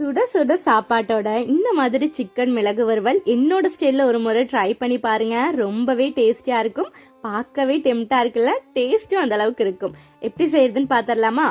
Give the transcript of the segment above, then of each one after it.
சுட சுட சாப்பாட்டோட இந்த மாதிரி சிக்கன் மிளகு வறுவல் என்னோட ஸ்டைலில் ஒரு முறை ட்ரை பண்ணி பாருங்க. ரொம்பவே டேஸ்டியாக இருக்கும். பார்க்கவே டெம்ட்டாக இருக்குல்ல, டேஸ்ட்டும் அந்த அளவுக்கு இருக்கும். எப்படி செய்யறதுன்னு பார்த்துடலாமா?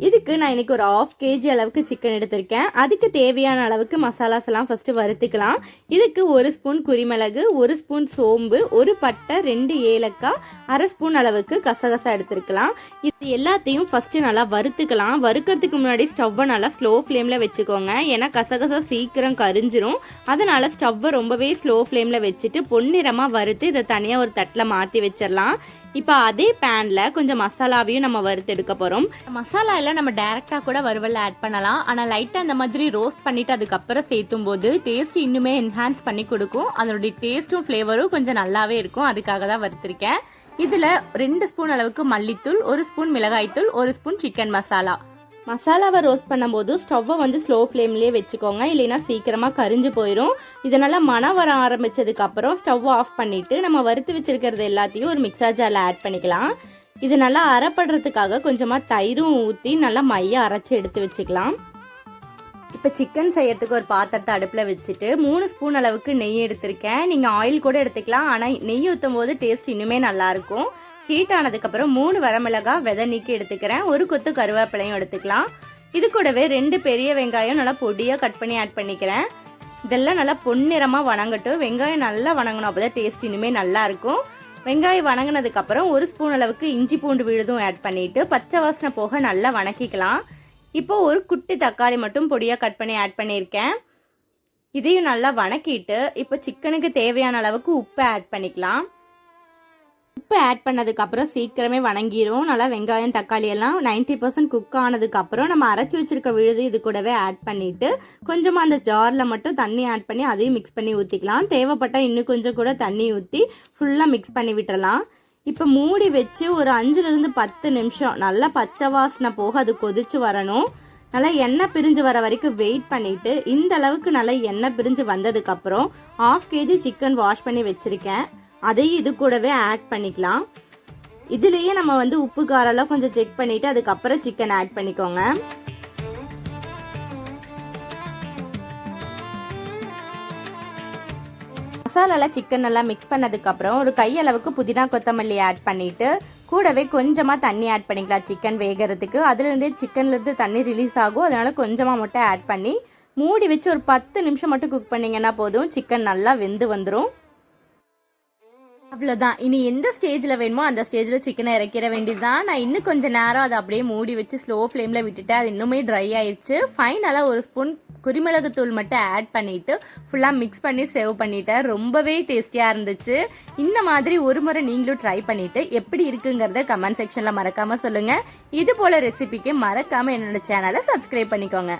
இதுக்கு நான் இன்னைக்கு ஒரு 1/2 kg அளவுக்கு சிக்கன் எடுத்திருக்கேன். அதுக்கு தேவையான அளவுக்கு மசாலாஸ் எல்லாம் ஃபர்ஸ்ட் வறுத்துக்கலாம். இதுக்கு 1 ஸ்பூன் குரிமிளகு, 1 ஸ்பூன் சோம்பு, 1 பட்டை, 2 ஏலக்காய், 1/2 ஸ்பூன் அளவுக்கு கசகசா எடுத்துருக்கலாம். இது எல்லாத்தையும் ஃபர்ஸ்ட் நல்லா வறுத்துக்கலாம். வறுக்கிறதுக்கு முன்னாடி ஸ்டவ்வை நல்லா ஸ்லோ ஃப்ளேமில் வச்சுக்கோங்க. ஏன்னா கசகசா சீக்கிரம் கரிஞ்சிரும். அதனால ஸ்டவ்வை ரொம்பவே ஸ்லோ ஃப்ளேமில் வச்சுட்டு பொன்னிறமாக வறுத்து இதை தனியாக ஒரு தட்டில் மாற்றி வச்சிடலாம். இப்போ அதே பேனில் கொஞ்சம் மசாலாவையும் நம்ம வறுத்து எடுக்க போகிறோம். மசாலா எல்லாம் நம்ம டேரெக்டாக கூட வறுவலில் ஆட் பண்ணலாம். ஆனால் லைட்டாக அந்த மாதிரி ரோஸ்ட் பண்ணிவிட்டு அதுக்கப்புறம் சேர்த்தும் போது டேஸ்ட் இன்னுமே என்ஹான்ஸ் பண்ணி கொடுக்கும். அதனுடைய டேஸ்ட்டும் ஃப்ளேவரும் கொஞ்சம் நல்லாவே இருக்கும். அதுக்காக தான் வறுத்துருக்கேன். இதில் 2 ஸ்பூன் அளவுக்கு மல்லித்தூள், 1 ஸ்பூன் மிளகாய்த்தூள், 1 ஸ்பூன் சிக்கன் மசாலா. மசாலாவை ரோஸ்ட் பண்ணும்போது ஸ்டவ்வை வந்து ஸ்லோ ஃப்ளேம்லேயே வச்சுக்கோங்க, இல்லைன்னா சீக்கிரமாக கரிஞ்சு போயிடும். இதனால் மணம் வர ஆரம்பித்ததுக்கப்புறம் ஸ்டவ் ஆஃப் பண்ணிவிட்டு நம்ம வறுத்து வச்சுருக்கிறது எல்லாத்தையும் ஒரு மிக்சர் ஜாரில் ஆட் பண்ணிக்கலாம். இது நல்லா அரைப்படுறதுக்காக கொஞ்சமாக தயிரும் ஊற்றி நல்லா மைய அரைச்சி எடுத்து வச்சுக்கலாம். இப்போ சிக்கன் செய்யறதுக்கு ஒரு பாத்திரத்தை அடுப்பில் வச்சுட்டு 3 ஸ்பூன் அளவுக்கு நெய் எடுத்திருக்கேன். நீங்கள் ஆயில் கூட எடுத்துக்கலாம், ஆனால் நெய் ஊற்றும் போது டேஸ்ட் இன்னுமே நல்லாயிருக்கும். ஹீட் ஆனதுக்கப்புறம் 3 வரமிளகாய் விதை நீக்கி எடுத்துக்கிறேன். 1 கொத்து கருவேப்பிலையும் எடுத்துக்கலாம். இது கூடவே 2 பெரிய வெங்காயம் நல்லா பொடியாக கட் பண்ணி ஆட் பண்ணிக்கிறேன். இதெல்லாம் நல்லா பொன்னிறமாக வணங்கட்டும். வெங்காயம் நல்லா வணங்கணும், அப்போ தான் டேஸ்ட் இனிமே நல்லா இருக்கும். வெங்காயம் வணங்கினதுக்கப்புறம் 1 ஸ்பூன் அளவுக்கு இஞ்சி பூண்டு விழுதும் ஆட் பண்ணிவிட்டு பச்சை வாசனை போக நல்லா வணக்கிக்கலாம். இப்போ ஒரு குட்டி தக்காளி மட்டும் பொடியாக கட் பண்ணி ஆட் பண்ணியிருக்கேன். இதையும் நல்லா வணக்கிட்டு இப்போ சிக்கனுக்கு தேவையான அளவுக்கு உப்பு ஆட் பண்ணிக்கலாம். உப்பு ஆட் பண்ணதுக்கப்புறம் சீக்கிரமே வணங்கிடும். நல்லா வெங்காயம் தக்காளி எல்லாம் 90% குக் ஆனதுக்கப்புறம் நம்ம அரைச்சி வச்சுருக்க விழுது இது கூடவே ஆட் பண்ணிவிட்டு கொஞ்சமாக அந்த ஜாரில் மட்டும் தண்ணி ஆட் பண்ணி அதையும் மிக்ஸ் பண்ணி ஊற்றிக்கலாம். தேவைப்பட்டால் இன்னும் கொஞ்சம் கூட தண்ணி ஊற்றி ஃபுல்லாக மிக்ஸ் பண்ணி விட்டுறலாம். இப்போ மூடி வச்சு ஒரு 5லிருந்து 10 நிமிஷம் நல்லா பச்சை வாசனை போக அது கொதிச்சு வரணும். நல்லா எண்ணெய் பிரிஞ்சு வர வரைக்கும் வெயிட் பண்ணிவிட்டு இந்த அளவுக்கு நல்லா எண்ணெய் பிரிஞ்சு வந்ததுக்கப்புறம் 1/2 kg சிக்கன் வாஷ் பண்ணி வச்சுருக்கேன். அதையும் இது கூடவே ஆட் பண்ணிக்கலாம். இதுலேயே நம்ம வந்து உப்பு காரெல்லாம் கொஞ்சம் செக் பண்ணிவிட்டு அதுக்கப்புறம் சிக்கன் ஆட் பண்ணிக்கோங்க. மசாலாவில் சிக்கன் நல்லா மிக்ஸ் பண்ணதுக்கப்புறம் ஒரு கையளவுக்கு புதினா கொத்தமல்லி ஆட் பண்ணிவிட்டு கூடவே கொஞ்சமாக தண்ணி ஆட் பண்ணிக்கலாம். சிக்கன் வேகிறதுக்கு அதுலேருந்தே சிக்கன்லேருந்து தண்ணி ரிலீஸ் ஆகும். அதனால் கொஞ்சமாக மட்டும் ஆட் பண்ணி மூடி வச்சு ஒரு 10 நிமிஷம் மட்டும் குக் பண்ணிங்கன்னா போதும். சிக்கன் நல்லா வெந்து வந்துடும். அவ்வளோதான். இனி எந்த ஸ்டேஜில் வேணுமோ அந்த ஸ்டேஜில் சிக்கனை இறக்கிற வேண்டியதுதான். நான் இன்னும் கொஞ்சம் நேரம் அதை அப்படியே மூடி வச்சு ஸ்லோ ஃப்ளேமில் விட்டுட்டு அது இன்னுமே ட்ரை ஆயிடுச்சு. ஃபைனலாக 1 ஸ்பூன் குருமிளகுத்தூள் மட்டும் ஆட் பண்ணிவிட்டு ஃபுல்லாக மிக்ஸ் பண்ணி சேவ் பண்ணிட்டேன். ரொம்பவே டேஸ்டியாக இருந்துச்சு. இந்த மாதிரி ஒரு முறை நீங்களும் ட்ரை பண்ணிவிட்டு எப்படி இருக்குங்கிறத கமெண்ட் செக்ஷனில் மறக்காமல் சொல்லுங்கள். இது போல் ரெசிபிக்கு மறக்காமல் என்னோட சேனலை சப்ஸ்கிரைப் பண்ணிக்கோங்க.